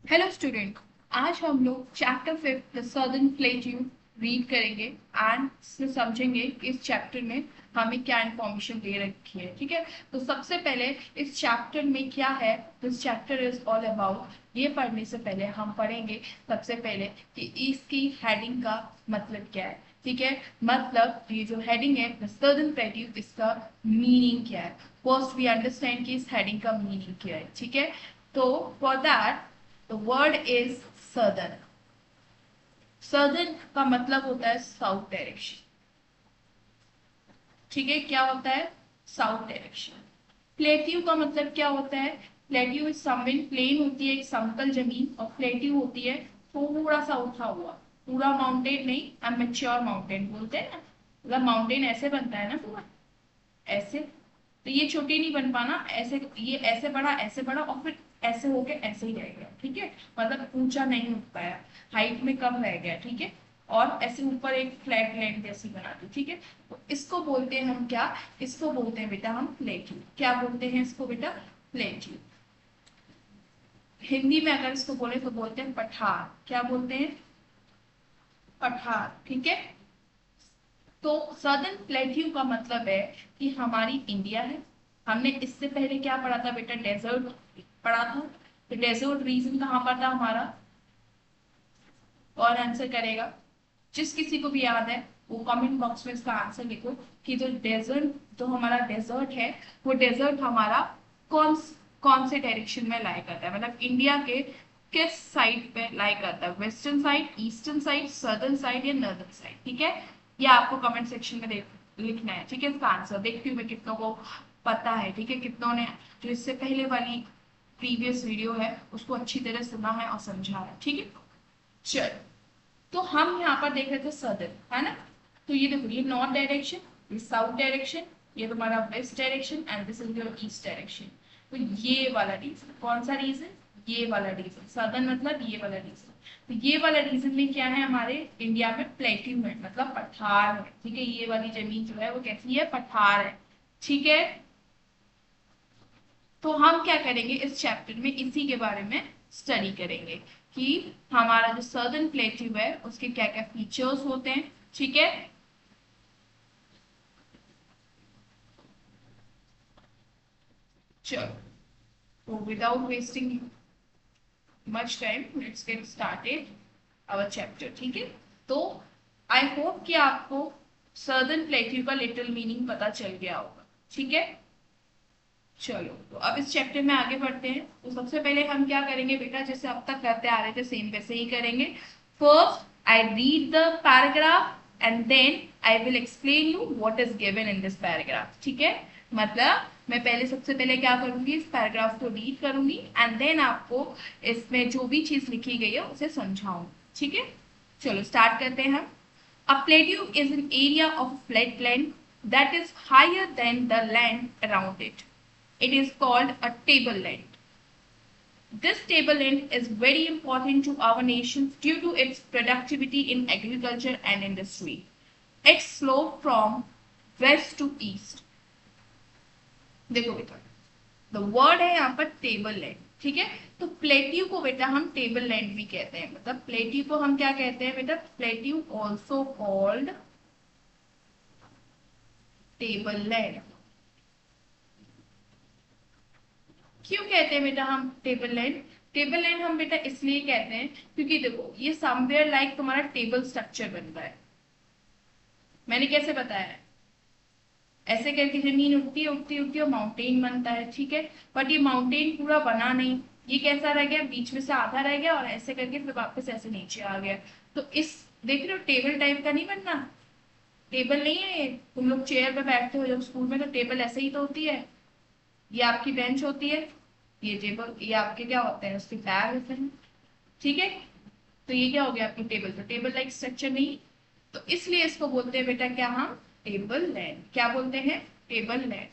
Hello student. आज हम लोग chapter 5 the southern plateau read करेंगे एंड इसमें समझेंगे कि इस चैप्टर में हमें क्या इंफॉर्मेशन दे रखी है। ठीक है, तो सबसे पहले इस चैप्टर में क्या है, this chapter is all about. ये पढ़ने से पहले हम पढ़ेंगे सबसे पहले कि इसकी हेडिंग का मतलब क्या है। ठीक है, मतलब ये जो हेडिंग है द सदर्न प्लेट्यू, इसका मीनिंग क्या है। फर्स्ट वी अंडरस्टैंड कि इस हेडिंग का मीनिंग क्या है। ठीक है, तो for that The word is southern. Southern का मतलब होता है साउथ डायरेक्शन। ठीक है, क्या होता है? South direction. प्लेट्यू का मतलब क्या होता है? प्लेट्यू इज समवेन, प्लेन होती है एक समतल जमीन, और प्लेट्यू होती है थोड़ा सा उठा हुआ। पूरा माउंटेन नहीं, अमेच्योर माउंटेन बोलते हैं ना, मतलब माउंटेन ऐसे बनता है ना पूरा ऐसे। तो ये छोटी नहीं बन पाना ऐसे, ये ऐसे बढ़ा और फिर ऐसे होके ऐसे ही रह गया। ठीक है, मतलब ऊंचा नहीं उठ पाया, हाइट में कम रह गया। ठीक है, और ऐसे ऊपर एक फ्लैट लैंड जैसी बना दी। ठीक है, तो इसको बोलते हैं हम क्या? इसको बोलते हैं बेटा हम प्लेट्यू। क्या बोलते हैं इसको बेटा? प्लेट्यू। हिंदी में अगर इसको बोले तो बोलते हैं पठार। क्या बोलते हैं? पठार। ठीक है, तो सदर्न प्लेट्यू का मतलब है कि हमारी इंडिया है। हमने इससे पहले क्या पढ़ा था बेटा? डेजर्ट पढ़ा था। तो डेजर्ट रीजन कहाँ पर था हमारा? कौन आंसर करेगा? जिस किसी को भी याद है वो कमेंट बॉक्स में इसका आंसर लिखो कि जो डेजर्ट, जो हमारा डेजर्ट है, वो डेजर्ट हमारा कौन कौन से डायरेक्शन में लाई करता है, मतलब इंडिया के किस साइड पे लाई करता है? Western side, eastern side, southern side या नॉर्दर्न साइड? ठीक है, ये आपको कमेंट सेक्शन में लिखना है। ठीक है, इसका आंसर देखती हूँ मैं कितनों को पता है। ठीक है, कितनों ने जो इससे पहले वाली प्रीवियस वीडियो है उसको अच्छी तरह सुना है और समझा है। ठीक है, चल, तो हम यहाँ पर देख रहे थे सदर्न, है ना। तो ये देखो, ये नॉर्थ डायरेक्शन, ये साउथ डायरेक्शन, ये तुम्हारा west direction and this is your east direction. तो ये वाला रीजन कौन सा रीजन? ये वाला रीजन सदर्न, मतलब ये वाला रीजन। तो ये वाला रीजन में क्या है? हमारे इंडिया में प्लेट्यू है, मतलब पठार है। ठीक है, ये वाली जमीन जो है वो कैसी है? पठार है। ठीक है, तो हम क्या करेंगे इस चैप्टर में? इसी के बारे में स्टडी करेंगे कि हमारा जो सदर्न प्लेट्यू है उसके क्या क्या फीचर्स होते हैं। ठीक है, चलो, तो without wasting much time let's get started our chapter. ठीक है, तो आई होप कि आपको सदर्न प्लेट्यू का लिटिल मीनिंग पता चल गया होगा। ठीक है, चलो, तो अब इस चैप्टर में आगे बढ़ते हैं। तो सबसे पहले हम क्या करेंगे बेटा? जैसे अब तक करते आ रहे थे सेम वैसे ही करेंगे। First I read the paragraph and then I will explain you what is given in this paragraph. ठीक है, मतलब मैं पहले सबसे पहले क्या करूंगी? इस पैराग्राफ को रीड करूंगी एंड देन आपको इसमें जो भी चीज लिखी गई है उसे समझाऊंगी। ठीक है, चलो स्टार्ट करते हैं हम। A plateau is an area of flatland that is higher than the land around it. It is called a tableland. This tableland is very important to our nation due to its productivity in agriculture and industry. Its slope from west to east. देखो बेटा, the word है यहाँ पर table land. ठीक है, तो plateau को बेटा हम टेबल लैंड भी कहते हैं। मतलब प्लेट्यू को हम क्या कहते हैं बेटा? Plateau also called table land. क्यों कहते हैं बेटा हम टेबल लैंड? टेबल लैंड हम बेटा इसलिए कहते हैं क्योंकि देखो ये समवेयर लाइक तुम्हारा टेबल स्ट्रक्चर बन रहा है। मैंने कैसे बताया है? ऐसे करके जमीन उठती है उठती उठती और माउंटेन बनता है। ठीक है, बट ये माउंटेन पूरा बना नहीं, ये कैसा रह गया? बीच में से आधा रह गया और ऐसे करके फिर वापस ऐसे नीचे आ गया। तो इस, देख रहे हो, टेबल टाइप का नहीं बनना। टेबल नहीं है ये, तुम लोग चेयर पे बैठते हो जब स्कूल में, तो टेबल ऐसे ही तो होती है। ये आपकी बेंच होती है, ये टेबल, ये आपके क्या होते हैं? उसके पैर होते हैं। ठीक है, तो ये क्या हो गया? आपकी टेबल। तो टेबल लाइक स्ट्रक्चर नहीं, तो इसलिए इसको बोलते हैं बेटा क्या? हम टेबल लैंड। क्या बोलते हैं? Table land.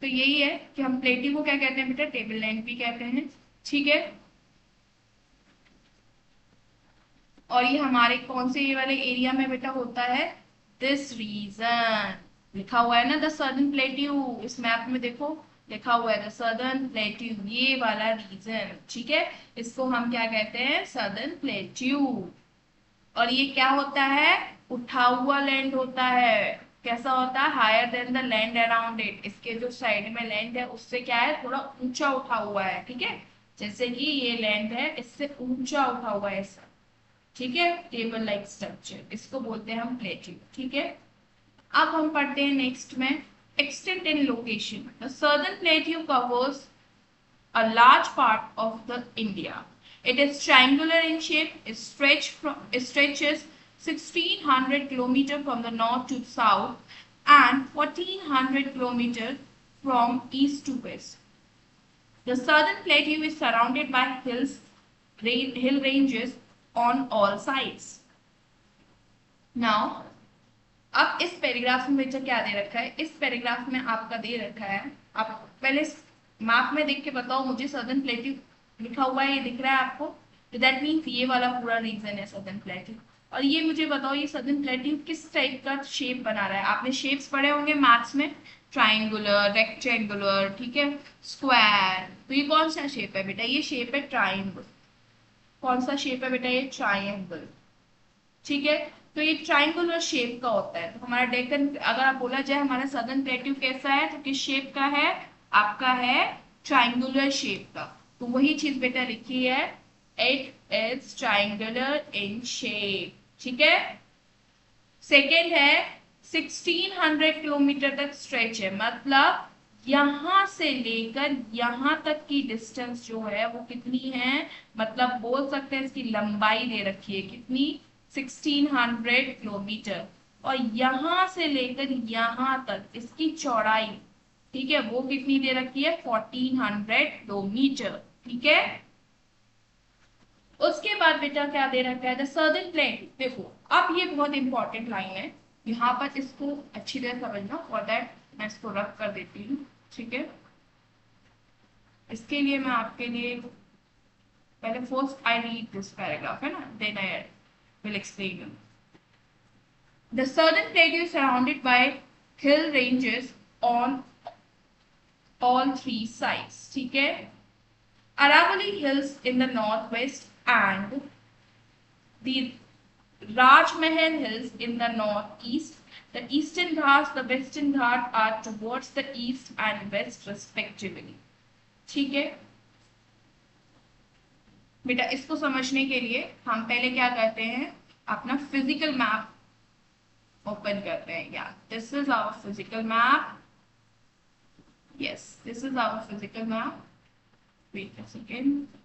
तो यही है कि हम प्लेटिंग को क्या कहते हैं बेटा? टेबल लैंड भी कहते हैं। ठीक है, और ये हमारे कौन से ये वाले एरिया में बेटा होता है? दिस रीजन लिखा हुआ है ना, द सदर्न प्लेट्यू, इस मैप में देखो, लिखा हुआ है द सदर्न प्लेट्यू, ये वाला रीजन, ठीक है, इसको हम क्या कहते हैं, सदर्न प्लेट्यू। और ये क्या होता है, उठा हुआ लैंड होता है। कैसा होता है, higher than the land around it, इसके जो साइड में लैंड है उससे क्या है, थोड़ा ऊंचा उठा हुआ है, ठीक है। जैसे कि ये लैंड है, इससे ऊंचा उठा हुआ है ऐसा, ठीक है, टेबल लाइक स्ट्रक्चर, इसको बोलते हैं हम प्लेट्यू, ठीक है। अब हम पढ़ते हैं नेक्स्ट में extent in location. The southern plateau covers a large part of the India. It is triangular in shape. It stretches 1600 km from the north to south and 1400 km from east to west. The southern plateau is surrounded by hill ranges on all sides. Now, अब इस paragraph में बच्चा क्या दे रखा है, इस paragraph में आपका दे रखा है, आप पहले मैप में देख के बताओ मुझे, सदर्न प्लेट्यू लिखा हुआ है, ये दिख रहा है आपको, तो दैट मीन्स ये वाला पूरा रीजन है सदर्न प्लेट्यू। और ये मुझे बताओ ये सदर्न प्लेट्यू किस टाइप का शेप बना रहा है, आपने शेप्स पढ़े होंगे मैथ्स में, ट्राइंगुलर, रेक्टेंगुलर, ठीक है, स्क्वायर, तो ये कौन सा शेप है बेटा, ये शेप है ट्राइंगल। कौन सा शेप है बेटा, ये ट्राइंगल, ठीक है। तो ये ट्राइंगुलर शेप का होता है। तो हमारा डेक्कन, अगर आप बोला जाए हमारा सदर्न प्लेट्यू कैसा है, तो किस शेप का है, आपका है ट्राइंगुलर शेप का। तो वही चीज बेटा लिखी है, it is triangular in shape, ठीक है। सेकेंड है 1600 किलोमीटर तक स्ट्रेच है, मतलब यहां से लेकर यहां तक की डिस्टेंस जो है वो कितनी है, मतलब बोल सकते हैं इसकी लंबाई दे रखी है कितनी, 1600 किलोमीटर। और यहां से लेकर यहां तक इसकी चौड़ाई, ठीक है, वो कितनी दे रखी है, 1400 किलोमीटर, ठीक है। उसके बाद बेटा क्या दे रखा है, द सर्दर्न प्लेन। देखो अब ये बहुत इंपॉर्टेंट लाइन है, यहाँ पर इसको अच्छी तरह समझना, फॉर दैट मैं इसको रख कर देती हूँ, ठीक है। इसके लिए मैं आपके लिए पहले first I read this paragraph है ना, then I will explain you. The southern plain is surrounded by hill ranges on all three sides, ठीक है। Aravalli Hills in the northwest and the Rajmahal Hills in the northeast. The eastern Ghats, the western Ghat are towards the east and west respectively, ठीक है। बेटा इसको समझने के लिए हम पहले क्या करते हैं, अपना फिजिकल मैप ओपन करते हैं। या this is our physical map, yes, this is our physical map. Wait a second.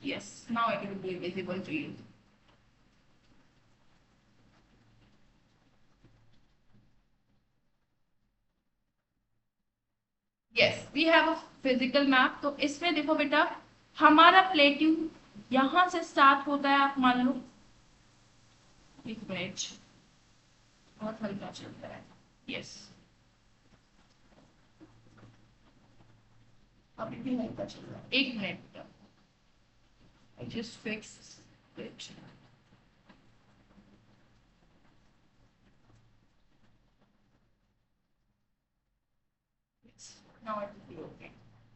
Yes, now it will be visible to you. Yes, we have a physical map. तो इसमें देखो बेटा हमारा plateau यहां से स्टार्ट होता है, आप मान लो, एक मिनट, बहुत हल्का चलता है, यस, अभी भी हल्का चल रहा है, एक मिनट बेटा, I just fix it. Yes, now it will be okay.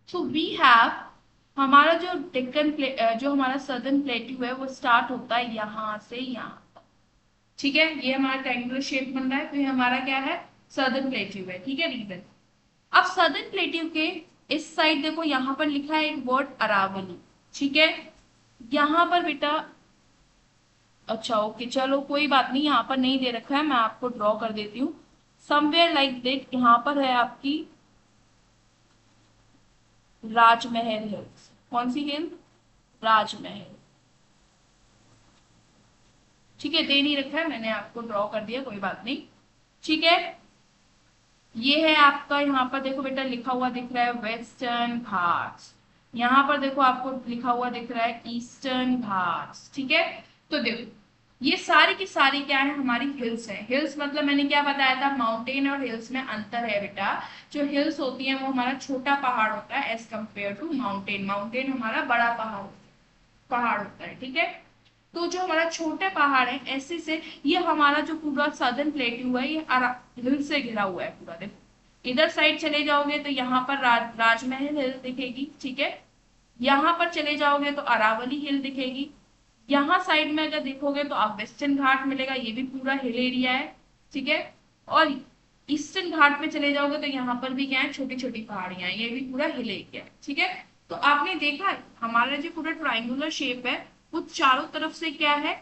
So we have हमारा जो डेक्कन जो हमारा सदर्न प्लेट्यू है वो स्टार्ट होता है यहाँ से यहाँ तक, ठीक है। ये हमारा ट्रायंगुलर शेप बन रहा है, तो ये हमारा क्या है, सदर्न प्लेट्यू है, ठीक है, रीजन। अब सदर्न प्लेट्यू के इस साइड देखो यहाँ पर लिखा है एक वर्ड अरावली, ठीक है। यहाँ पर बेटा, अच्छा ओके चलो कोई बात नहीं, यहाँ पर नहीं दे रखा है, मैं आपको ड्रॉ कर देती हूँ। समवेयर लाइक दैट यहाँ पर है आपकी राजमहल हिल्स। कौन सी हिल, राजमहल, ठीक है, दे नहीं रखा है, मैंने आपको ड्रॉ कर दिया, कोई बात नहीं, ठीक है। ये है आपका, यहाँ पर देखो बेटा लिखा हुआ दिख रहा है वेस्टर्न घाट्स, यहाँ पर देखो आपको लिखा हुआ दिख रहा है ईस्टर्न घाट्स, ठीक है। तो देखो ये सारी की सारी क्या है, हमारी हिल्स है। हिल्स मतलब मैंने क्या बताया था, माउंटेन और हिल्स में अंतर है बेटा। जो हिल्स होती है वो हमारा छोटा पहाड़ होता है as compare to mountain. Mountain हमारा बड़ा पहाड़ होता है, ठीक है। तो जो हमारा छोटे पहाड़ है ऐसे से, ये हमारा जो पूरा सदर्न प्लेट्यू है ये हिल से घिरा हुआ है पूरा, देखो इधर साइड चले जाओगे तो यहाँ पर राजमहल हिल दिखेगी, ठीक है। यहाँ पर चले जाओगे तो अरावली हिल दिखेगी। यहाँ साइड में अगर देखोगे तो आप वेस्टर्न घाट मिलेगा, ये भी पूरा हिल एरिया है, ठीक है। और ईस्टर्न घाट में चले जाओगे तो यहाँ पर भी क्या है, छोटी छोटी पहाड़ियां हैं, ये भी पूरा हिल एरिया है, ठीक है। तो आपने देखा है हमारा जो पूरा ट्राइंगुलर शेप है वो चारों तरफ से क्या है,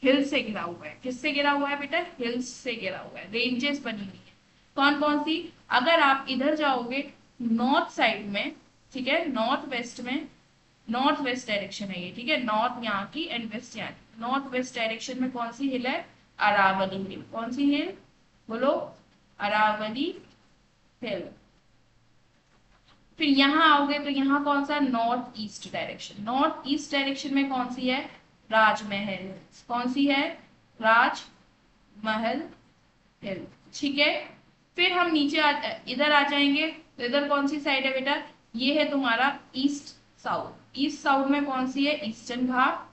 हिल से घिरा हुआ है। किससे घिरा हुआ है बेटा, हिल्स से घिरा हुआ है, रेंजेस बनी हुई है। कौन कौन सी, अगर आप इधर जाओगे नॉर्थ साइड में, ठीक है, नॉर्थ वेस्ट में, नॉर्थ वेस्ट डायरेक्शन है ये, ठीक है, नॉर्थ यहाँ की एंड वेस्ट यहाँ की, नॉर्थ वेस्ट डायरेक्शन में कौन सी हिल है, अरावली हिल। कौन सी हिल, बोलो, अरावली हिल। फिर यहाँ आओगे तो यहाँ कौन सा, north east direction, north east direction में कौन सी है, राजमहल। कौन सी है, राजमहल हिल, ठीक है। फिर हम नीचे इधर आ जाएंगे तो इधर कौन सी साइड है बेटा, ये है तुम्हारा ईस्ट साउथ। ईस्ट साउथ में कौन सी है, ईस्टर्न घाट।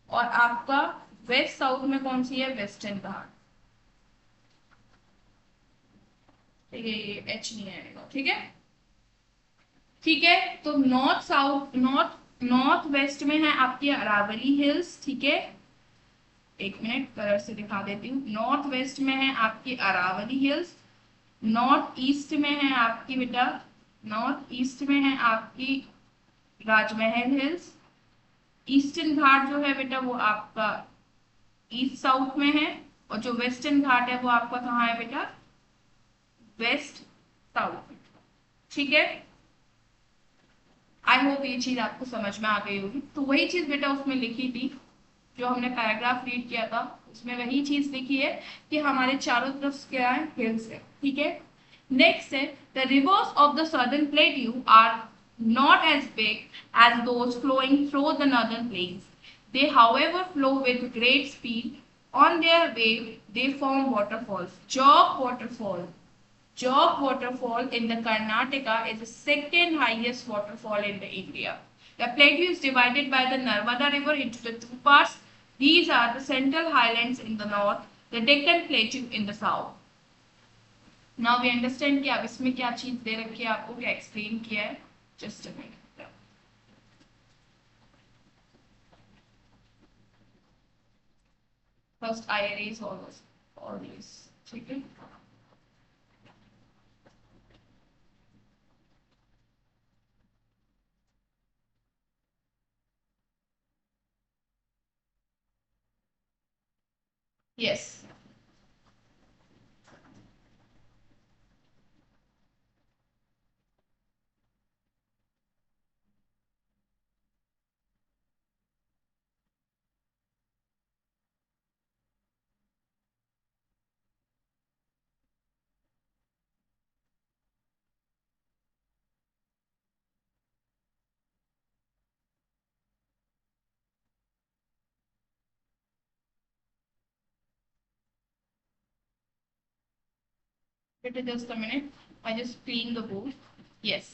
और आपका वेस्ट साउथ में कौन सी है, वेस्टर्न घाट। ठीक है, ये एच नहीं आएगा, ठीक है, ठीक है। तो north south, north north west में है आपकी अरावली हिल्स, ठीक है। एक मिनट कलर से दिखा देती हूँ। नॉर्थ वेस्ट में है आपकी अरावली हिल्स, नॉर्थ ईस्ट में है आपकी बेटा, नॉर्थ ईस्ट में है आपकी राजमहल हिल्स। ईस्टर्न घाट जो है बेटा वो आपका ईस्ट साउथ में है, और जो वेस्टर्न घाट है वो आपका कहाँ है बेटा, वेस्ट साउथ, ठीक है। आई होप ये चीज आपको समझ में आ गई होगी। तो वही चीज बेटा उसमें लिखी थी जो हमने पैराग्राफ रीड किया था, उसमें वही चीज लिखी है कि हमारे चारों तरफ क्या है, हिल्स है, ठीक है। नेक्स्ट है, the rivers of the southern plateau are not as big as those flowing through the northern plains. They, however, flow with great speed. On their way, they form waterfalls. Jog waterfall in the Karnataka is the second highest waterfall in the India. The plateau is divided by the Narmada River into the two parts. These are the Central Highlands in the north, the Deccan Plateau in the south. Now we understand कि अब इसमें क्या चीज दे रखी है, आपको क्या explain किया है। Just a minute. First I erase all these, ठीक है। Yes. Just a minute. I just clean the board. Yes.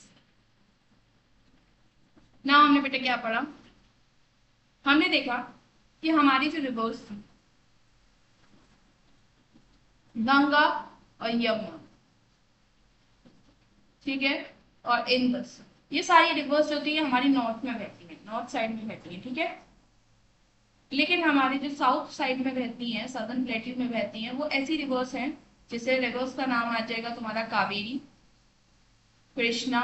Now हमने बेटा क्या पढ़ा, हमने देखा कि हमारी जो रिवर्स थी गंगा और यमुना, ठीक है, और इंदस, ये सारी रिवर्स जो होती है हमारी नॉर्थ में बहती है, नॉर्थ साइड में बहती है, ठीक है। लेकिन हमारी जो साउथ साइड में बहती हैं, सदर्न प्लेट्यू में बहती हैं, वो ऐसी रिवर्स हैं जिसे रिवर्स का नाम आ जाएगा तुम्हारा कावेरी, कृष्णा,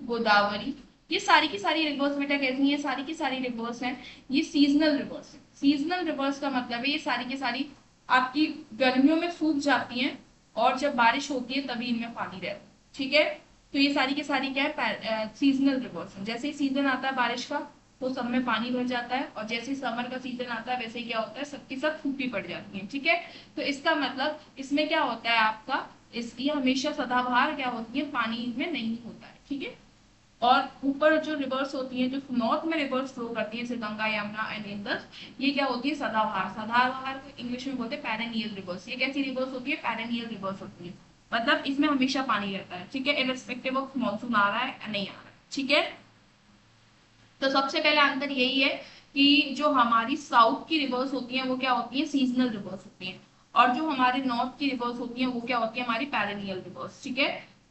गोदावरी। ये सारी की सारी रिवर्स बेटा कैसी हैं, सारी की सारी रिवर्स हैं, ये सीजनल रिवर्स है। सीजनल रिवर्स का मतलब है ये सारी की सारी आपकी गर्मियों में सूख जाती हैं और जब बारिश होती है तभी इनमें पानी रहता है, ठीक है। तो ये सारी की सारी क्या है, सीजनल रिवर्स है। जैसे ही सीजन आता है बारिश का तो सब में पानी भर जाता है, और जैसे ही समर का सीजन आता है वैसे ही क्या होता है, सबकी सब सूखी पड़ जाती है, ठीक है। तो इसका मतलब इसमें क्या होता है आपका, इसकी हमेशा सदाबहार क्या होती है, पानी इनमें नहीं होता है, ठीक है। और ऊपर जो रिवर्स होती है, जो नॉर्थ में रिवर्स फ्लो करती है, जैसे गंगा, यमुना एंड इंदस, ये क्या होती है, सदाबहार। सदाबहार को इंग्लिश में बोलते हैं पेरेनियल रिवर्स। ये कैसी रिवर्स होती है, पेरेनियल रिवर्स होती है, मतलब इसमें हमेशा पानी रहता है, ठीक है, इररिस्पेक्टिव ऑफ मानसून आ रहा है या नहीं आ रहा है, ठीक है। तो सबसे पहला आंसर यही है कि जो हमारी साउथ की रिवर्स होती हैं वो क्या होती है, सीजनल रिवर्स होती हैं, और जो हमारे नॉर्थ की रिवर्स होती हैं वो क्या होती है, हमारी पेरेनियल रिवर्स। ठीक है,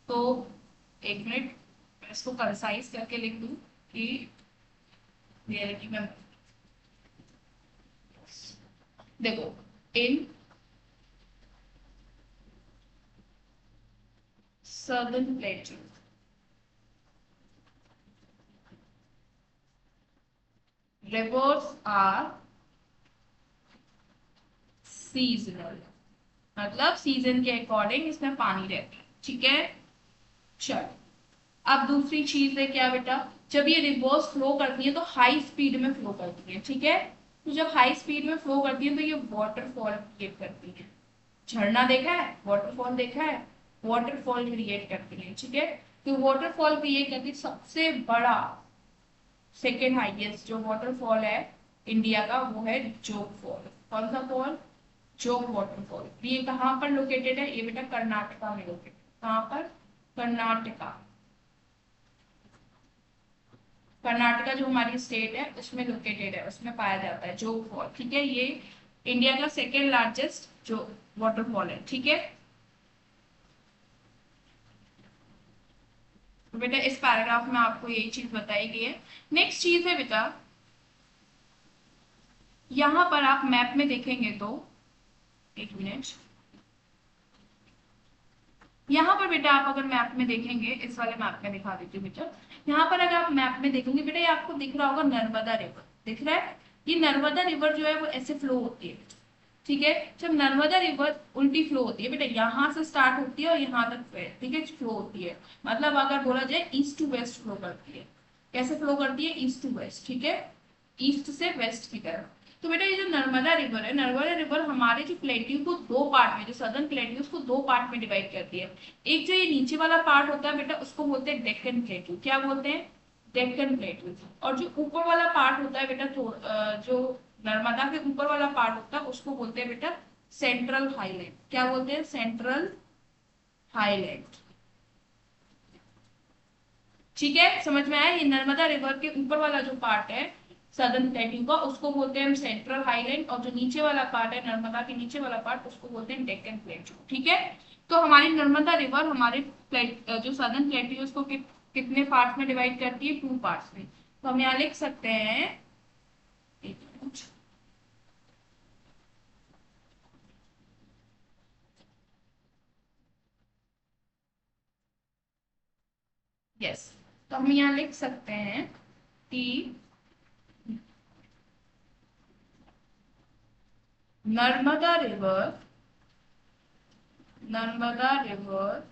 तो एक मिनट मैं इसको कंसाइज करके लिख दूं कि रियलिटी में देखो, in southern plateau rivers are seasonal, मतलब सीजन के अकॉर्डिंग इसमें पानी रहता है। ठीक है, चल अब दूसरी चीज है क्या बेटा, जब ये रिवर्स फ्लो करती है तो हाई स्पीड में फ्लो करती है। ठीक है, तो जब हाई स्पीड में फ्लो करती है तो ये वाटरफॉल क्रिएट करती है। झरना देखा है, वाटरफॉल देखा है, वाटरफॉल क्रिएट करती है। ठीक है, तो वाटरफॉल क्रिएट करती है सबसे बड़ा सेकेंड हाईएस्ट जो वाटरफॉल है इंडिया का वो है जोग फॉल। कौन सा फॉल, जोग वाटरफॉल। ये कहाँ पर लोकेटेड है, ये बेटा कर्नाटका में लोकेटेड। कहाँ पर, कर्नाटका। कर्नाटका जो हमारी स्टेट है उसमें लोकेटेड है, उसमें पाया जाता है जोग फॉल। ठीक है, ये इंडिया का सेकेंड लार्जेस्ट जो वाटरफॉल है। ठीक है, तो बेटा इस पैराग्राफ में आपको यही चीज बताई गई है। नेक्स्ट चीज है बेटा, यहां पर आप मैप में देखेंगे तो, एक मिनट, यहाँ पर बेटा आप अगर मैप में देखेंगे, इस वाले मैप में दिखा देती हूँ बेटा। यहाँ पर अगर आप मैप में देखेंगे बेटा, ये आपको दिख रहा होगा नर्मदा रिवर, दिख रहा है। ये नर्मदा रिवर जो है वो ऐसे फ्लो होती है। ठीक है, जब नर्मदा रिवर उल्टी फ्लो होती है बेटा, यहाँ से स्टार्ट होती है और यहाँ तक ठीक है फ्लो होती है। मतलब अगर बोला जाए ईस्ट टू वेस्ट फ्लो करती है। कैसे फ्लो करती है, ईस्ट टू वेस्ट। ठीक है, ईस्ट से वेस्ट की तरफ। तो बेटा ये जो नर्मदा रिवर है, नर्मदा रिवर हमारे जो प्लेट्यू को दो पार्ट में, जो सदर्न प्लेट्यू उसको दो पार्ट में डिवाइड करती है। एक जो ये नीचे वाला पार्ट होता है बेटा उसको बोलते हैं डेक्कन प्लेट्यू। क्या बोलते हैं, डेक्कन प्लेट्यू। और जो ऊपर वाला पार्ट होता है बेटा, जो नर्मदा के ऊपर वाला पार्ट होता है उसको बोलते हैं बेटा सेंट्रल हाईलैंड। क्या बोलते हैं, सेंट्रल हाईलैंड। ठीक है, समझ में आया। ये नर्मदा रिवर के ऊपर वाला जो पार्ट है सदर्न प्लेट्यू का उसको बोलते हैं हम सेंट्रल हाईलैंड, और जो नीचे वाला पार्ट है नर्मदा के नीचे वाला पार्ट उसको बोलते हैं डेक्कन प्लेट्यू। ठीक है, तो हमारी नर्मदा रिवर हमारे जो सदर्न प्लेट्यू है उसको कितने पार्ट्स में डिवाइड करती है, टू पार्ट्स में। तो हम यहाँ लिख सकते हैं, एक मिनट, यस, तो हम यहाँ लिख सकते हैं कि Narmada river, Narmada river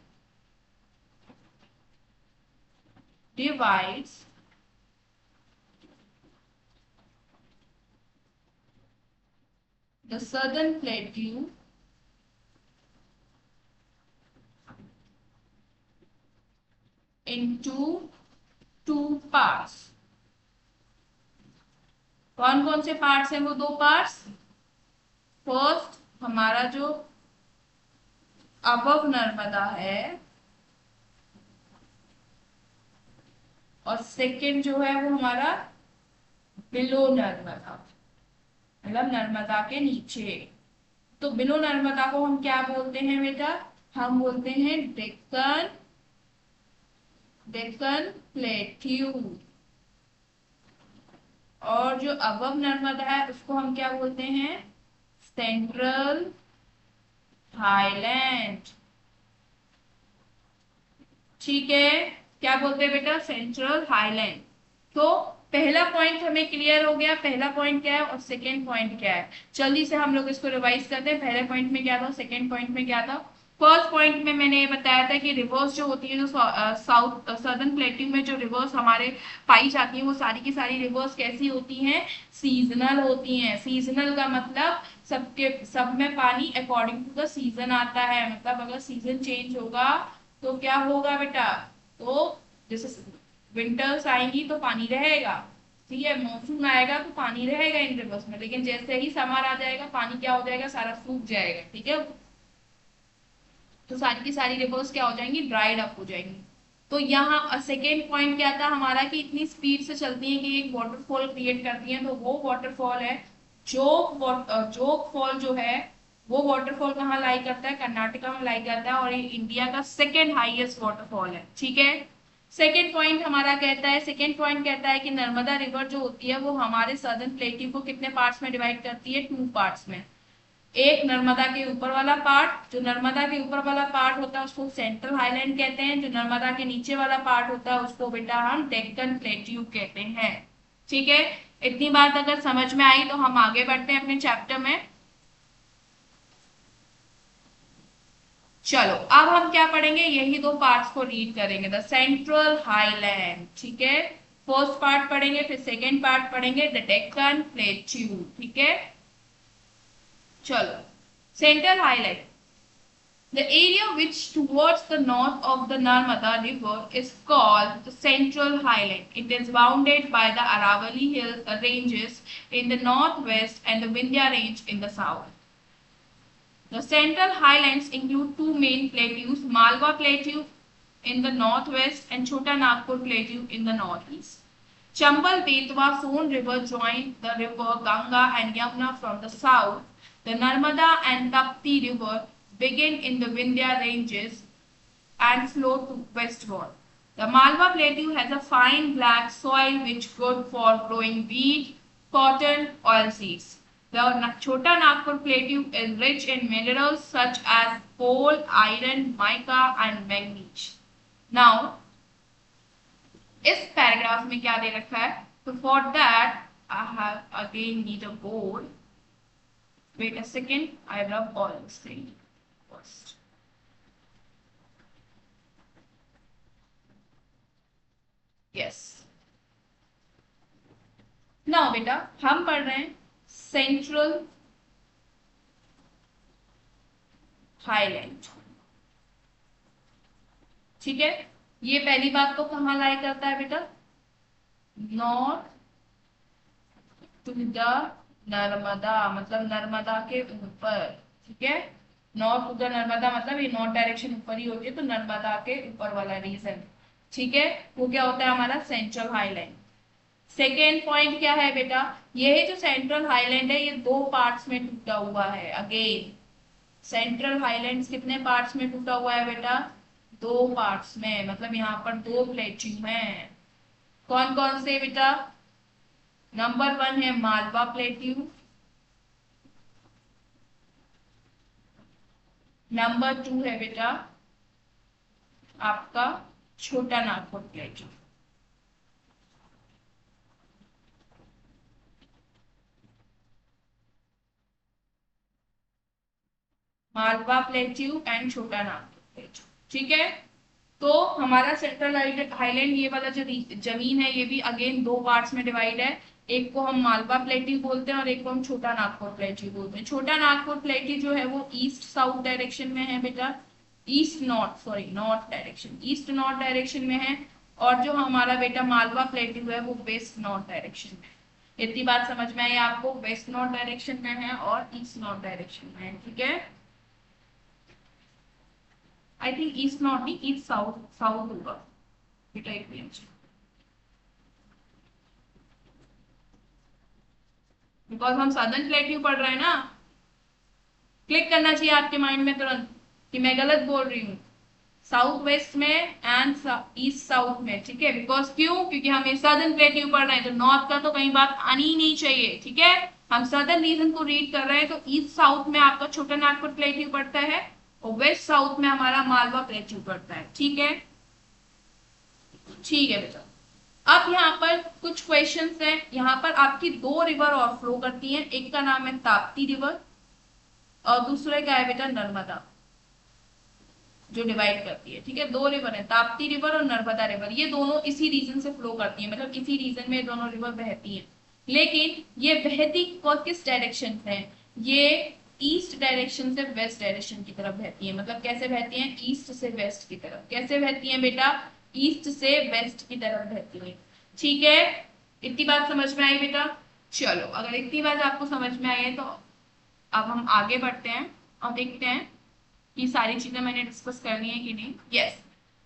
divides the southern plateau into two parts। कौन कौन से पार्ट्स हैं वो दो पार्ट्स, फर्स्ट हमारा जो अबव नर्मदा है और सेकंड जो है वो हमारा बिलो नर्मदा, मतलब नर्मदा के नीचे। तो बिलो नर्मदा को हम क्या बोलते हैं बेटा, हम बोलते हैं डेक्कन, डेक्कन प्लेट्यू। और जो अबव नर्मदा है उसको हम क्या बोलते हैं, सेंट्रल हाईलैंड। ठीक है, क्या बोलते हैं बेटा, सेंट्रल हाईलैंड। तो पहला पॉइंट हमें क्लियर हो गया, पहला पॉइंट क्या है और सेकेंड पॉइंट क्या है। जल्दी से हम लोग इसको रिवाइज करते हैं। पहले पॉइंट में क्या था, सेकेंड पॉइंट में क्या था। फर्स्ट पॉइंट में मैंने ये बताया था कि रिवर्स जो होती है, जो साउथ सदर्न प्लेट्यू में जो रिवर्स हमारे पाई जाती है वो सारी की सारी रिवर्स कैसी होती हैं, सीजनल होती हैं। सीजनल का मतलब सबके सब में पानी अकॉर्डिंग टू द सीजन आता है। मतलब अगर सीजन चेंज होगा तो क्या होगा बेटा, तो जैसे विंटर्स आएंगी तो पानी रहेगा, ठीक है, मॉनसून आएगा तो पानी रहेगा इन रिवर्स में, लेकिन जैसे ही समर आ जाएगा पानी क्या हो जाएगा, सारा सूख जाएगा। ठीक है, तो सारी की सारी रिवर्स क्या हो जाएंगी, ड्राइड अप हो जाएंगी। तो यहाँ सेकेंड पॉइंट क्या था हमारा कि इतनी स्पीड से चलती है कि एक वाटरफॉल क्रिएट करती है, तो वो वाटरफॉल है जोग फॉल जो है वो वाटरफॉल कहाँ लाई करता है, कर्नाटका में लाई करता है, और ये इंडिया का सेकेंड हाईएस्ट वाटरफॉल है। ठीक है, सेकेंड पॉइंट हमारा कहता है, सेकेंड पॉइंट कहता है कि नर्मदा रिवर जो होती है वो हमारे सदर्न प्लेट्यू को कितने पार्ट्स में डिवाइड करती है, 2 पार्ट्स में। एक नर्मदा के ऊपर वाला पार्ट, जो नर्मदा के ऊपर वाला पार्ट होता है उसको सेंट्रल हाईलैंड कहते हैं, जो नर्मदा के नीचे वाला पार्ट होता है उसको बेटा हम डेक्कन प्लेट्यू कहते हैं। ठीक है, इतनी बात अगर समझ में आई तो हम आगे बढ़ते हैं अपने चैप्टर में। चलो अब हम क्या पढ़ेंगे, यही 2 पार्ट्स को रीड करेंगे, द सेंट्रल हाईलैंड। ठीक है, फर्स्ट पार्ट पढ़ेंगे, फिर सेकेंड पार्ट पढ़ेंगे, द डेक्कन प्लेट्यू। ठीक है, चलो central highland, the area which towards the north of the Narmada river is called the Central Highland. It is bounded by the Aravalli Hill ranges in the northwest and the Vindhya range in the south. The Central Highlands include 2 main plateaus, Malwa Plateau in the northwest and Chota Nagpur Plateau in the northeast. Chambal Betwa Son River join the river Ganga and Yamuna from the south. The Narmada and Tapti River begin in the Vindhya ranges and flow to westward. The Malwa Plateau has a fine black soil which is good for growing wheat, cotton, oilseeds. The Chota Nagpur Plateau is rich in minerals such as coal, iron, mica and manganese. Now, इस paragraph में क्या दे रखा है, तो for that I have again need a board, wait a second, I rub all this thing first. Yes, now बेटा हम पढ़ रहे हैं सेंट्रल हाईलैंड। ठीक है, ये पहली बात तो कहाँ लाई करता है बेटा, नॉर्थ टू द नर्मदा, मतलब नर्मदा के ऊपर। ठीक है, नॉर्थ टू द नर्मदा मतलब ये नॉर्थ डायरेक्शन ऊपर ही होती है, तो नर्मदा के ऊपर वाला रीजन। ठीक है, वो क्या होता है हमारा सेंट्रल हाईलैंड। सेकेंड पॉइंट क्या है बेटा, ये जो सेंट्रल हाईलैंड है ये 2 पार्ट्स में टूटा हुआ है। अगेन सेंट्रल हाईलैंड कितने पार्ट्स में टूटा हुआ है बेटा, 2 पार्ट्स में, मतलब यहाँ पर 2 प्लेट्यू हैं। कौन कौन से बेटा, नंबर 1 है मालवा प्लेट्यू, नंबर 2 है बेटा आपका छोटा Nagpur plateau. Malwa plateau and छोटा नागपुर प्लेट्यू। ठीक है, तो हमारा सेंट्रल हाईलैंड ये वाला जो जमीन है ये भी अगेन 2 पार्ट्स में डिवाइड है। एक को हम मालवा प्लेट्यू बोलते हैं और एक को हम छोटा नागपुर प्लेट्यू बोलते हैं। छोटा नागपुर प्लेट्यू जो है वो ईस्ट साउथ डायरेक्शन में है बेटा, east north, sorry north direction, east north direction में है, और जो हमारा बेटा मालवा प्लेट्यू है वो वेस्ट नॉर्थ डायरेक्शन में। इतनी बात समझ में आई आपको, वेस्ट नॉर्थ डायरेक्शन में है और ईस्ट नॉर्थ डायरेक्शन में है। ठीक है, आई थिंक ईस्ट नॉट नहीं, ईस्ट साउथ, साउथ होगा बेटा, एक मिनट, बिकॉज हम सदर्न प्लेट्यू पढ़ रहे हैं ना। क्लिक करना चाहिए आपके माइंड में तुरंत कि मैं गलत बोल रही हूँ, साउथ वेस्ट में एंड ईस्ट साउथ में। ठीक है, बिकॉज क्यों, क्योंकि हम सदर्न प्लेट्यू पढ़ रहे हैं तो नॉर्थ का तो कहीं बात आनी ही नहीं चाहिए। ठीक है, हम सदर्न रीजन को रीड कर रहे हैं, तो ईस्ट साउथ में आपका छोटा नागपुर प्लेट्यू पड़ता है और वेस्ट साउथ में हमारा मालवा प्लेट्यू पड़ता है। ठीक है, ठीक है बेटा। अब यहाँ पर कुछ क्वेश्चंस हैं, यहाँ पर आपकी 2 रिवर और फ्लो करती हैं, एक का नाम है ताप्ती रिवर और दूसरे का है बेटा नर्मदा, जो डिवाइड करती है। ठीक है, 2 रिवर है, ताप्ती रिवर और नर्मदा रिवर, ये दोनों इसी रीजन से फ्लो करती है, मतलब इसी रीजन में दोनों रिवर बहती हैं। लेकिन ये बहती किस डायरेक्शन से है, ये ईस्ट डायरेक्शन से वेस्ट डायरेक्शन की तरफ बहती है। मतलब कैसे बहती हैं, ईस्ट से वेस्ट की तरफ। कैसे बहती हैं बेटा, ईस्ट से वेस्ट की तरफ बहती है। ठीक है, इतनी बात समझ में आई बेटा। चलो अगर इतनी बात आपको समझ में आई है तो अब हम आगे बढ़ते हैं और देखते हैं कि सारी चीजें मैंने डिस्कस करनी है कि नहीं। Yes,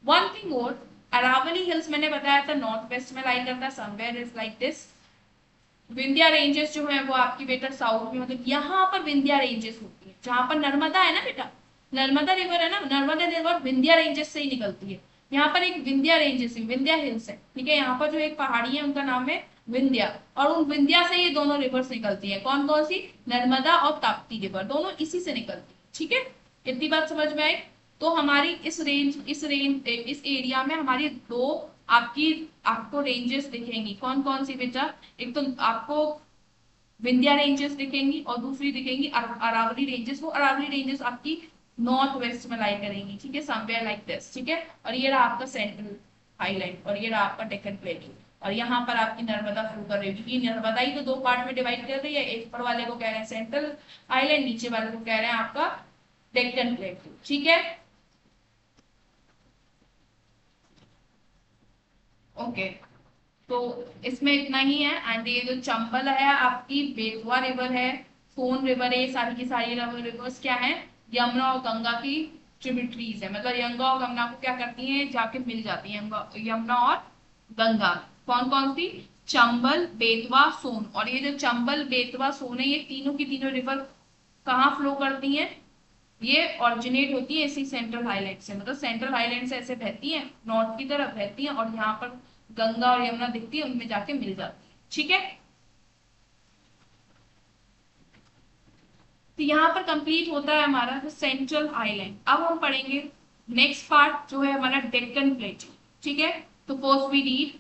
one thing more, Aravalli hills मैंने बताया था नॉर्थ वेस्ट में लाई करता है, somewhere is like this. Vindhya ranges जो है वो आपकी बेटा साउथ में, मतलब यहाँ पर विंध्या रेंजेस होती है, जहां पर नर्मदा है ना बेटा, नर्मदा रिवर है ना, नर्मदा रिवर विंध्या रेंजेस से ही निकलती है। यहाँ पर एक विंध्या रेंजेस है, विंध्या हिल्स है, ठीक है। यहाँ पर जो एक पहाड़ी है उनका नाम है विंध्या, और उन विंध्या से ये दोनों रिवर्स निकलती है। कौन कौन सी? नर्मदा और ताप्ती रिवर, दोनों इसी से निकलती है, ठीक है। इतनी बात समझ में आई? तो हमारी इस एरिया में हमारी दो आपकी आपको रेंजेस दिखेंगी। कौन कौन सी बेटा? एक तो आपको विंध्या रेंजेस दिखेंगी और दूसरी दिखेंगी अरावली रेंजेस। वो अरावली रेंजेस आपकी नॉर्थ वेस्ट में लाई करेंगी, ठीक है, समवेयर लाइक दिस, ठीक है। और ये रहा आपका सेंट्रल हाईलैंड और ये रहा आपका डेक्कन प्लेटू, और यहाँ पर आपकी नर्मदा फ्लो कर रही है। ये नर्मदा ही तो दो पार्ट में डिवाइड कर रही है, एक ऊपर वाले को कह रहे हैं सेंट्रल हाईलैंड, नीचे वाले को कह रहे हैं आपका डेक्कन प्लेटू, ठीक है। ओके, तो इसमें इतना ही है। एंड ये जो चंबल है आपकी, बेतवा रिवर है, सोन रिवर है, सारी की सारी रिवर्स क्या है? यमुना और गंगा की ट्रिब्यूटरीज है। मतलब यमुना और गंगा को क्या करती हैं? जाके मिल जाती हैं यमुना और गंगा। कौन कौन सी? चंबल, बेतवा, सोन। और ये जो चंबल, बेतवा, सोन है, ये तीनों की तीनों रिवर कहाँ फ्लो करती हैं? ये ऑरिजिनेट होती है इसी सेंट्रल हाईलैंड से, मतलब सेंट्रल हाईलैंड से ऐसे बहती है, नॉर्थ की तरफ बहती है, और यहाँ पर गंगा और यमुना दिखती है, उनमें जाके मिल जाती है, ठीक है। तो यहाँ पर कंप्लीट होता है हमारा सेंट्रल हाईलैंड। अब हम पढ़ेंगे नेक्स्ट पार्ट जो है हमारा डेक्कन प्लेटू, ठीक है। तो first we read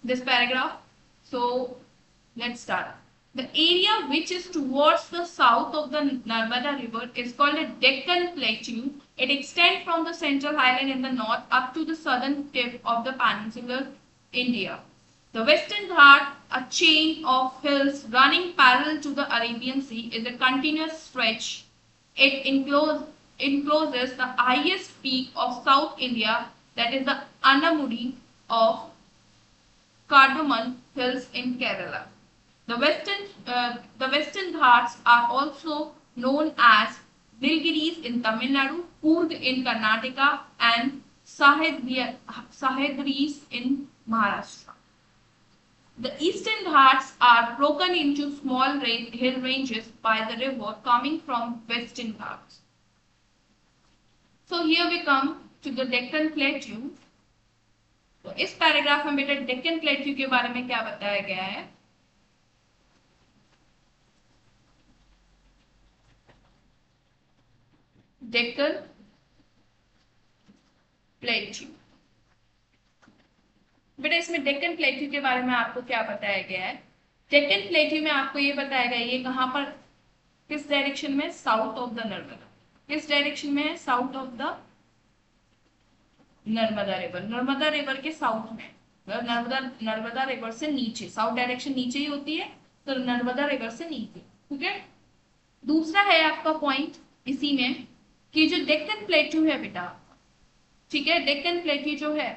this paragraph. So let's start. The area which is towards the south of the Narmada river is called a Deccan Plateau. It extends from the central highland in the north up to the southern tip of the peninsular India. The Western Ghat, a chain of hills running parallel to the Arabian Sea, is a continuous stretch. It encloses the highest peak of South India, that is the Anamudi of Cardamom Hills in Kerala. The Western Ghats are also known as Nilgiris in Tamil Nadu, Coorg in Karnataka, and Sahyadris in Maharashtra. The Eastern Ghats are broken into small hill ranges by the river coming from Western Ghats. So here we come to the Deccan Plateau. तो इस paragraph में बेटा Deccan plateau के बारे में क्या बताया गया है? डेक्कन प्लेट्यू, बेटा इसमें डेक्कन प्लेट्यू के बारे में आपको क्या बताया गया है? डेक्कन प्लेट्यू में आपको ये बताया गया है, ये कहां पर, किस डायरेक्शन में? South of the Narmada. किस डायरेक्शन में है? South of the Narmada river. Narmada river के साउथ में, नर्मदा रिवर से नीचे, साउथ डायरेक्शन नीचे ही होती है, तो नर्मदा रिवर से नीचे, ठीक है। दूसरा है आपका पॉइंट इसी में कि जो डेक्कन प्लेट्यू है बेटा, ठीक है, डेक्कन प्लेट्यू जो है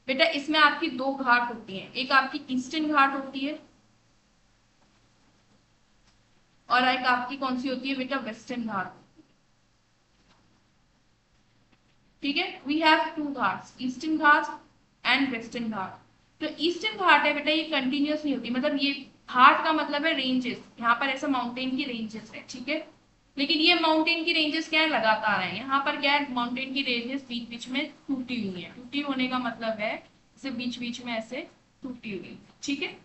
बेटा, इसमें आपकी दो घाट होती हैं, एक आपकी ईस्टर्न घाट होती है और एक आपकी कौन सी होती है बेटा? वेस्टर्न घाट, ठीक है। We have two Ghats, eastern Ghat and western Ghat. तो ईस्टर्न घाट है बेटा, ये कंटिन्यूस नहीं होती, मतलब ये घाट का मतलब है रेंजेस, यहाँ पर ऐसा माउंटेन की रेंजेस है, ठीक है। लेकिन ये माउंटेन की रेंजेस क्या है? लगातार है। यहाँ पर क्या है? माउंटेन की रेंजेस बीच बीच में टूटी हुई है। टूटी होने का मतलब है इसे बीच बीच में ऐसे टूटी हुई, ठीक है,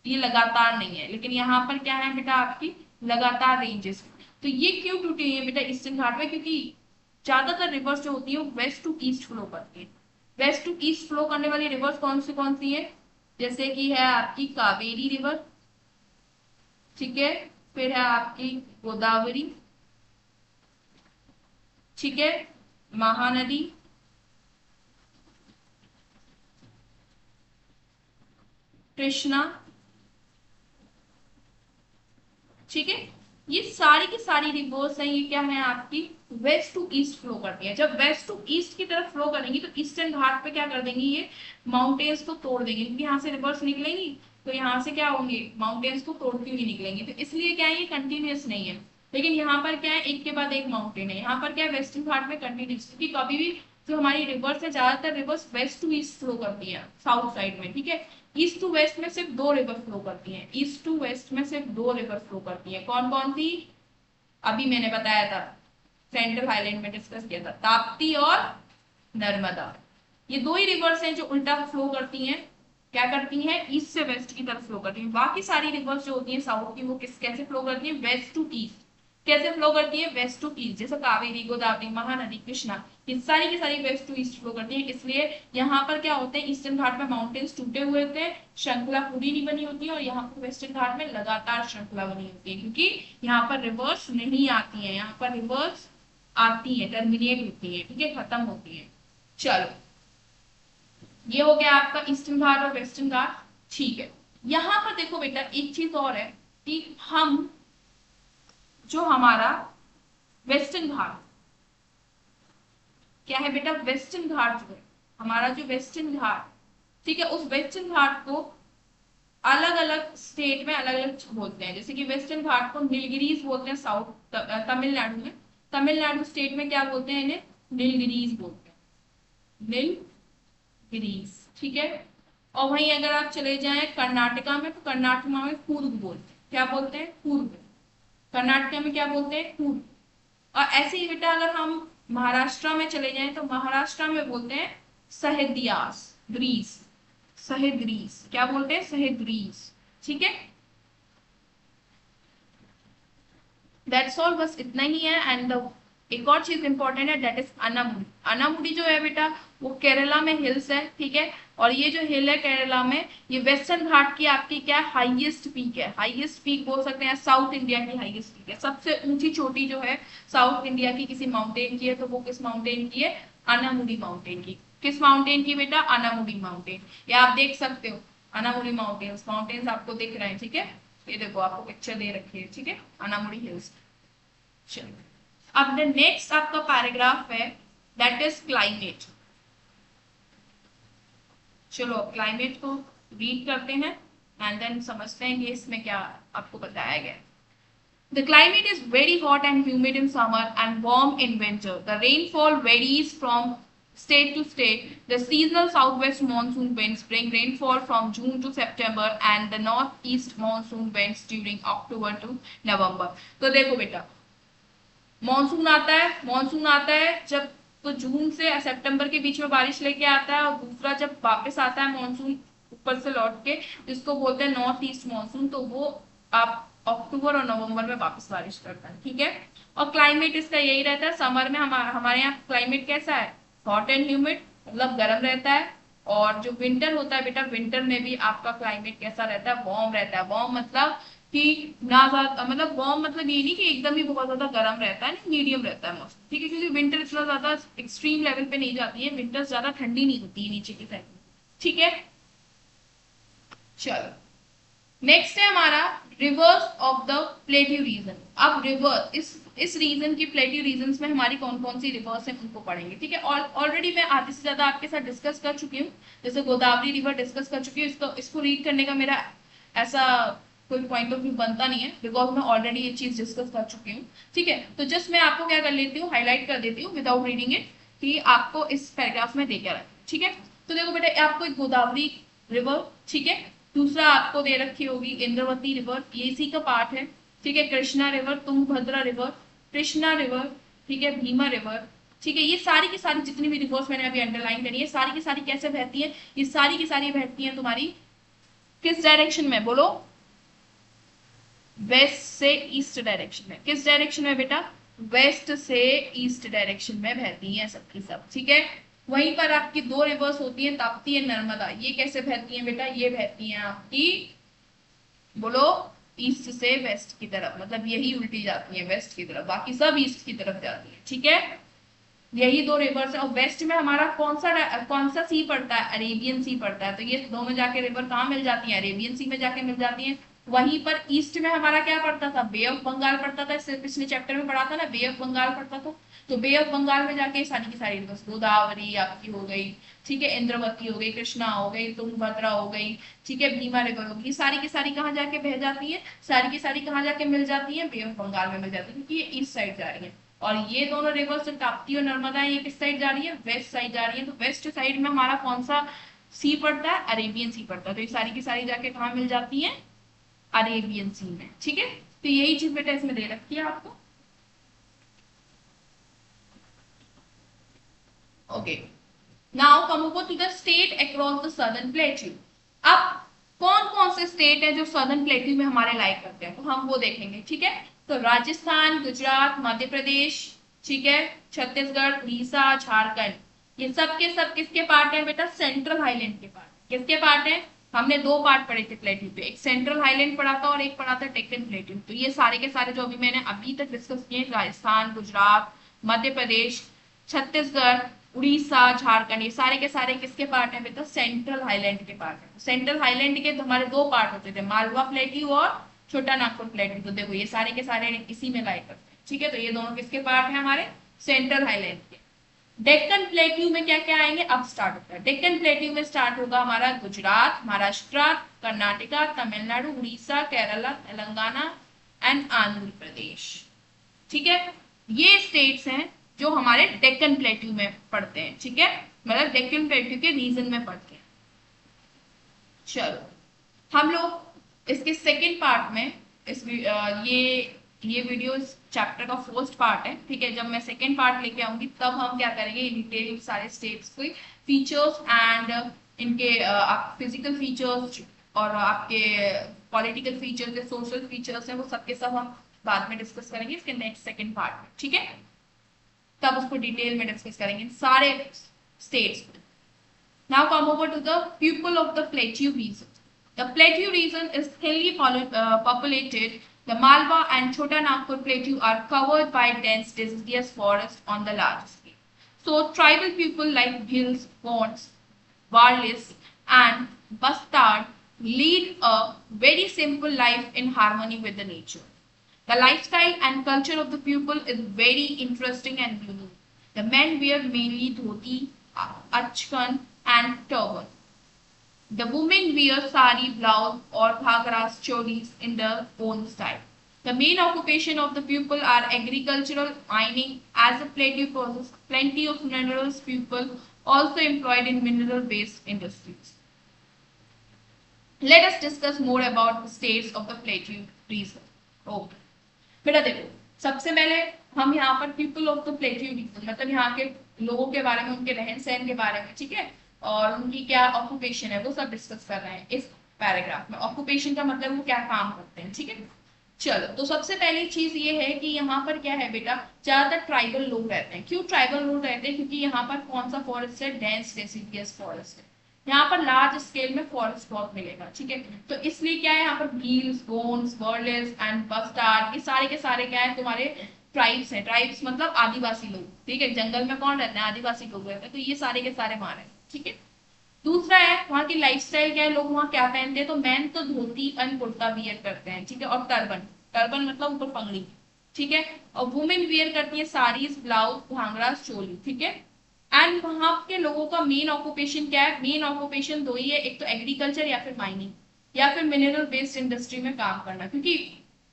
ये लगातार नहीं है। लेकिन यहाँ पर क्या है बेटा? आपकी लगातार रेंजेस। तो ये क्यों टूटी हुई है बेटा ईस्टर्न घाट में? क्योंकि ज्यादातर रिवर्स जो होती है वो वेस्ट टू ईस्ट फ्लो करती है। वेस्ट टू ईस्ट फ्लो करने वाली रिवर्स कौन सी है? जैसे कि है आपकी कावेरी रिवर, ठीक है, फिर है आपकी गोदावरी, ठीक है, महानदी, कृष्णा, ठीक है। ये सारी की सारी रिवर्स हैं, ये क्या है आपकी? वेस्ट टू ईस्ट फ्लो करती है। जब वेस्ट टू ईस्ट की तरफ फ्लो करेंगी तो ईस्टर्न घाट पे क्या कर देंगी? ये माउंटेन्स को तोड़ देंगी, क्योंकि यहाँ से रिवर्स निकलेंगी तो यहाँ से क्या होंगे? माउंटेन्स को तोड़ती हुई निकलेंगी। तो इसलिए क्या है? ये कंटिन्यूस नहीं है। लेकिन यहाँ पर क्या है? एक के बाद एक माउंटेन है। यहाँ पर क्या है? वेस्टर्न घाट में कंटिन्यूस, क्योंकि कभी भी जो हमारी रिवर्स है ज्यादातर rivers west to east flow करती है साउथ साइड में, ठीक है। ईस्ट टू वेस्ट में सिर्फ दो रिवर फ्लो करती हैं, ईस्ट टू वेस्ट में सिर्फ दो रिवर फ्लो करती हैं। कौन कौन सी? अभी मैंने बताया था, सेंट्रल हाईलैंड में डिस्कस किया था, ताप्ती और नर्मदा। ये दो ही रिवर्स हैं जो उल्टा फ्लो करती हैं, क्या करती हैं, ईस्ट से वेस्ट की तरफ फ्लो करती हैं। बाकी सारी रिवर्स जो होती हैं साउथ की वो कैसे फ्लो करती हैं, वेस्ट टू ईस्ट। कैसे फ्लो करती है, वेस्ट टू ईस्ट, जैसे कावेरी, गोदावरी, महानदी, कृष्णा, ये सारी की सारी वेस्ट टू ईस्ट फ्लो करती है। इसलिए यहाँ पर क्या होते हैं, ईस्टर्न घाट में माउंटेन्स टूटे हुए होते हैं, श्रृंखला पूरी नहीं बनी होती है, और यहाँ पर वेस्टर्न घाट में लगातार श्रृंखला बनी होती है, क्योंकि यहाँ पर रिवर्स नहीं आती है, यहाँ पर रिवर्स आती है, टर्मिनेट होती है, ठीक है, खत्म होती है। चलो, ये हो गया आपका ईस्टर्न घाट और वेस्टर्न घाट, ठीक है। यहाँ पर देखो बेटा एक चीज और है कि हम जो हमारा वेस्टर्न घाट क्या है बेटा, वेस्टर्न घाट जो है हमारा, जो वेस्टर्न घाट, ठीक है, उस वेस्टर्न घाट को अलग अलग स्टेट में अलग अलग बोलते हैं। जैसे कि वेस्टर्न घाट को नीलगिरीज बोलते हैं साउथ तमिलनाडु में, तमिलनाडु स्टेट में क्या बोलते हैं इन्हें, नीलगिरीज बोलते हैं, नीलगिरीज, ठीक है। और वहीं अगर आप चले जाएं कर्नाटका में, तो कर्नाटका में कूर्ग बोलते हैं, क्या बोलते हैं, कूर्ग। कर्नाटका में क्या बोलते हैं, कूर्ग। और ऐसे ही बेटा अगर हम महाराष्ट्र में चले जाएं तो महाराष्ट्र में बोलते हैं सह्याद्रीस, ग्रीस, सह्याद्रीस, क्या बोलते हैं, सह्याद्रीस, ठीक है। दैट्स ऑल, बस इतना ही है। एंड एक और चीज इंपॉर्टेंट है, दैट इज अनामुडी। अनामुडी जो है बेटा वो केरला में हिल्स है, ठीक है। और ये जो हिल है केरला में, ये वेस्टर्न घाट की आपकी क्या हाईएस्ट पीक है, हाईएस्ट पीक बोल सकते हैं, साउथ इंडिया की हाईएस्ट पीक है। सबसे ऊंची चोटी जो है साउथ इंडिया की किसी माउंटेन की है, तो वो किस माउंटेन की है, अनामुडी माउंटेन की। किस माउंटेन की बेटा, अनामुडी माउंटेन। ये आप देख सकते हो, अनामुडी माउंटेन्स, माउंटेन्स आपको दिख रहे हैं, ठीक है। ये देखो आपको पिक्चर दे रखी है, ठीक है, अनामुडी हिल्स। चलो, अब द नेक्स्ट आपका पैराग्राफ है, दैट इज क्लाइमेट। चलो क्लाइमेट को रीड करते हैं एंड देन समझते हैं कि इसमें क्या आपको बताया गया। The climate is very hot and humid in summer and warm in winter. The rainfall varies from state to state. The seasonal southwest monsoon winds bring rainfall from June to September and the northeast monsoon winds during October to November. तो देखो बेटा, monsoon आता है, monsoon आता है जब, तो जून से सितंबर के बीच में बारिश लेके आता है, और दूसरा जब वापस आता है मानसून ऊपर से लौट के, जिसको बोलते हैं नॉर्थ ईस्ट मानसून, तो वो आप अक्टूबर और नवंबर में वापस बारिश करता है, ठीक है। और क्लाइमेट इसका यही रहता है, समर में हमारे यहाँ क्लाइमेट कैसा है, हॉट एंड ह्यूमिड, मतलब गर्म रहता है। और जो विंटर होता है बेटा, विंटर में भी आपका क्लाइमेट कैसा रहता है, वार्म रहता है। वार्म मतलब कि ना ज्यादा, मतलब वार्म मतलब ये नहीं कि एकदम ही बहुत ज्यादा गर्म रहता है, नहीं, मीडियम रहता है मौसम, ठीक है। क्योंकि विंटर इतना ज्यादा एक्सट्रीम लेवल पे नहीं जाती है, विंटर ज्यादा ठंडी नहीं होती है नीचे की साइड, ठीक है। चलो, नेक्स्ट है हमारा reverse of the plateau region. अब रिवर्स, इस रीजन की प्लेट्यू रीजन में हमारी कौन कौन सी रिवर्स है उनको पढ़ेंगे, ठीक है। और ऑलरेडी मैं आधे से ज्यादा आपके साथ डिस्कस कर चुकी हूँ, जैसे गोदावरी रिवर डिस्कस कर चुकी हूँ। इसको रीड करने का मेरा ऐसा कोई पॉइंट ऑफ व्यू बनता नहीं है, बिकॉज मैं ऑलरेडी ये चीज डिस्कस कर चुकी हूँ, ठीक है। तो जस्ट मैं आपको क्या कर लेती हूँ, हाईलाइट कर देती हूँ विदाउट रीडिंग इट, कि आपको इस पैराग्राफ में देकर रखें, ठीक है। तो देखो बेटा, आपको एक गोदावरी रिवर, ठीक है, दूसरा आपको दे रखी होगी इंद्रवती रिवर, ये इसी का पार्ट है, ठीक है। Krishna river, Tungabhadra river, Krishna river, ठीक है, भीमा रिवर, ठीक है। ये सारी की सारी जितनी भी रिवर्स मैंने अभी अंडरलाइन करी है, सारी की सारी कैसे बहती है, ये सारी की सारी बहती है तुम्हारी किस डायरेक्शन में, बोलो, वेस्ट से ईस्ट डायरेक्शन में। किस डायरेक्शन में बेटा, वेस्ट से ईस्ट डायरेक्शन में बहती हैं सबकी सब, ठीक है। वहीं पर आपकी दो रिवर्स होती हैं, ताप्ती है, नर्मदा। ये कैसे बहती हैं बेटा, ये बहती हैं आपकी, बोलो, ईस्ट से वेस्ट की तरफ, मतलब यही उल्टी जाती है वेस्ट की तरफ, बाकी सब ईस्ट की तरफ जाती है, ठीक है। यही दो रिवर्स है। और वेस्ट में हमारा कौन सा सी पड़ता है, अरेबियन सी पड़ता है। तो ये दोनों जाके रिवर कहाँ मिल जाती है, अरेबियन सी में जाके मिल जाती है। वहीं पर ईस्ट में हमारा क्या पड़ता था, बे ऑफ बंगाल पड़ता था, इससे पिछले चैप्टर में पढ़ा था ना, बे ऑफ बंगाल पड़ता था। तो बे ऑफ बंगाल में जाके सारी की सारी रिवर्स, गोदावरी आपकी हो गई, ठीक है, इंद्रवती हो गई, कृष्णा हो गई, तुंगभद्रा हो गई, ठीक है, भीमा रिवर होगी, सारी की सारी कहाँ जाके बह जाती है, सारी की सारी कहाँ जाके मिल जाती है, बे ऑफ बंगाल में मिल जाती है, क्योंकि ये ईस्ट साइड जा रही है। और ये दोनों रिवर्स जो ताप्ती और नर्मदा ये किस साइड जा रही है, वेस्ट साइड जा रही है। तो वेस्ट साइड में हमारा कौन सा सी पड़ता है, अरेबियन सी पड़ता है। तो ये सारी की सारी जाके कहाँ मिल जाती है, अरेबियन सी में। ठीक है, तो यही चीज बेटा इसमें दे रखी है आपको। Okay, now come over to the state across the southern plateau. अब कौन कौन से स्टेट है जो सदर्न प्लेट्यू में हमारे लाइक करते हैं, तो हम वो देखेंगे। ठीक है, तो राजस्थान, गुजरात, मध्य प्रदेश, ठीक है, छत्तीसगढ़, उड़ीसा, झारखंड, ये सब के सब किसके पार्ट है बेटा, सेंट्रल हाईलैंड के पार्ट। किसके पार्ट है, हमने दो पार्ट पढ़े थे प्लेट्यू पे, एक सेंट्रल हाईलैंड पढ़ा था और एक पढ़ा था डेक्कन प्लेट्यू। तो ये सारे के सारे जो अभी मैंने अभी तक डिस्कस किए, राजस्थान, गुजरात, मध्य प्रदेश, छत्तीसगढ़, उड़ीसा, झारखंड, ये सारे के सारे किसके पार्ट है बेटा, सेंट्रल हाईलैंड के पार्ट है। सेंट्रल हाईलैंड के हमारे दो पार्ट होते थे, मालवा प्लेट्यू और छोटा नागपुर प्लेट्यू। तो देखो ये सारे के सारे इसी में लाइक करते हैं। ठीक है, तो ये दोनों किसके पार्ट है, हमारे सेंट्रल हाईलैंड के। डेक्कन प्लेट्यू में क्या क्या आएंगे, अब स्टार्ट होता है। डेक्कन प्लेट्यू में स्टार्ट होगा हमारा गुजरात, महाराष्ट्र, कर्नाटका, तमिलनाडु, उड़ीसा, केरला, तेलंगाना एंड आंध्र प्रदेश। ठीक है, ये स्टेट्स हैं जो हमारे डेक्कन प्लेट्यू में पड़ते हैं। ठीक है, मतलब डेक्कन प्लेट्यू के रीजन में पड़ते हैं। चलो हम लोग इसके सेकेंड पार्ट में ये वीडियो इस चैप्टर का फर्स्ट पार्ट है। ठीक है, जब मैं सेकेंड पार्ट लेके आऊंगी तब हम क्या करेंगे, इन डिटेल सारे स्टेट्स के फीचर्स एंड इनके फिजिकल फीचर्स और आपके पॉलिटिकल फीचर्स, सोशल फीचर्स हैं, वो सबके सब हम बाद में डिस्कस करेंगे इसके नेक्स्ट सेकेंड पार्ट में। ठीक है, तब उसको डिटेल में डिस्कस करेंगे सारे states. Now come over to the people of the Plateau region. The Plateau region is thinly populated. The Malwa and Chota Nagpur Plateau are covered by dense deciduous forest on the large scale. So tribal people like Bhils, Gonds, Warlis and Bastard lead a very simple life in harmony with the nature. The lifestyle and culture of the people is very interesting and unique. The men wear mainly dhoti, achkan and turban. The women wear sari, blouse or ghagras, cholis in their own style. The main occupation of the people are agricultural, mining, as the plateau possesses plenty of minerals. People also employed in mineral-based industries. Let us discuss more about the states of the plateau region. Okay. बेटा देखो, सबसे पहले हम यहाँ पर people of the plateau region मतलब यहाँ के लोगों के बारे में, उनके रहन सहन के बारे में, ठीक है, और उनकी क्या ऑक्यूपेशन है वो सब डिस्कस कर रहे हैं इस पैराग्राफ में। ऑक्यूपेशन का मतलब वो क्या काम करते हैं। ठीक है, चलो तो सबसे पहली चीज ये है कि यहाँ पर क्या है बेटा, ज्यादातर ट्राइबल लोग रहते हैं। क्यों ट्राइबल लोग रहते हैं, क्योंकि यहाँ पर कौन सा फॉरेस्ट है, डेंस डेसिडियस फॉरेस्ट है। यहाँ पर लार्ज स्केल में फॉरेस्ट बहुत मिलेगा। ठीक है, तो इसलिए क्या है, यहाँ पर भील्स, गोंड्स, वर्लिस एंड बस्टार्ड, ये सारे के सारे क्या है, तुम्हारे ट्राइब्स हैं। ट्राइब्स मतलब आदिवासी लोग। ठीक है, जंगल में कौन रहते हैं, आदिवासी लोग रहते हैं। तो ये सारे के सारे वहां रहते हैं। ठीक है, दूसरा है वहाँ की लाइफस्टाइल क्या है, लोग वहाँ क्या पहनते हैं, तो मैन तो धोती एंड कुर्ता वियर करते हैं। ठीक है, और टर्बन, टर्बन मतलब ऊपर पगड़ी। ठीक है, और वुमेन वियर करती है साड़ीज, ब्लाउज, घाघरा, चोली। ठीक है, एंड वहां के लोगों का मेन ऑक्यूपेशन क्या है, मेन ऑक्यूपेशन दो ही है, एक तो एग्रीकल्चर या फिर माइनिंग या फिर मिनरल बेस्ड इंडस्ट्री में काम करना। क्योंकि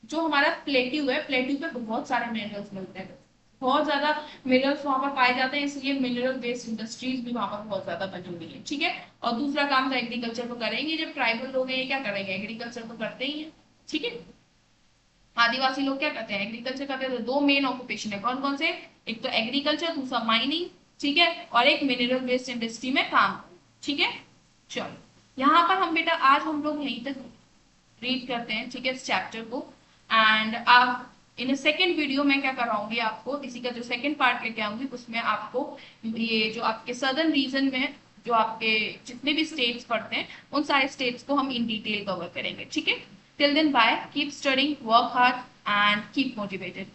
जो हमारा प्लेट्यू है, प्लेट्यू पे बहुत सारे मिनरल्स मिलते हैं, बहुत ज्यादा मिनरल्स वहां पर पाए जाते हैं, इसलिए मिनरल बेस्ड इंडस्ट्रीज भी वहां पर बहुत ज्यादा बनी हुई है। ठीक है, और दूसरा काम तो एग्रीकल्चर को करेंगे। जब ट्राइबल लोग हैं ये क्या करेंगे, एग्रीकल्चर तो करते ही है। ठीक है, आदिवासी लोग क्या करते हैं, एग्रीकल्चर करते हैं। तो दो मेन ऑक्यूपेशन है, कौन कौन से, एक तो एग्रीकल्चर, दूसरा माइनिंग। ठीक है, और एक मिनरल बेस्ड इंडस्ट्री में काम। ठीक है, चलो यहाँ पर हम बेटा आज हम लोग यहीं तक रीड करते हैं। ठीक है, इस चैप्टर को। एंड आप इन सेकेंड वीडियो में क्या कराऊंगी आपको, इसी का जो सेकेंड पार्ट लेके आऊंगी, उसमें आपको ये जो आपके सदर्न रीजन में जो आपके जितने भी स्टेट्स पड़ते हैं उन सारे स्टेट्स को हम इन डिटेल कवर करेंगे। ठीक है, till then bye, keep studying, work hard and keep motivated.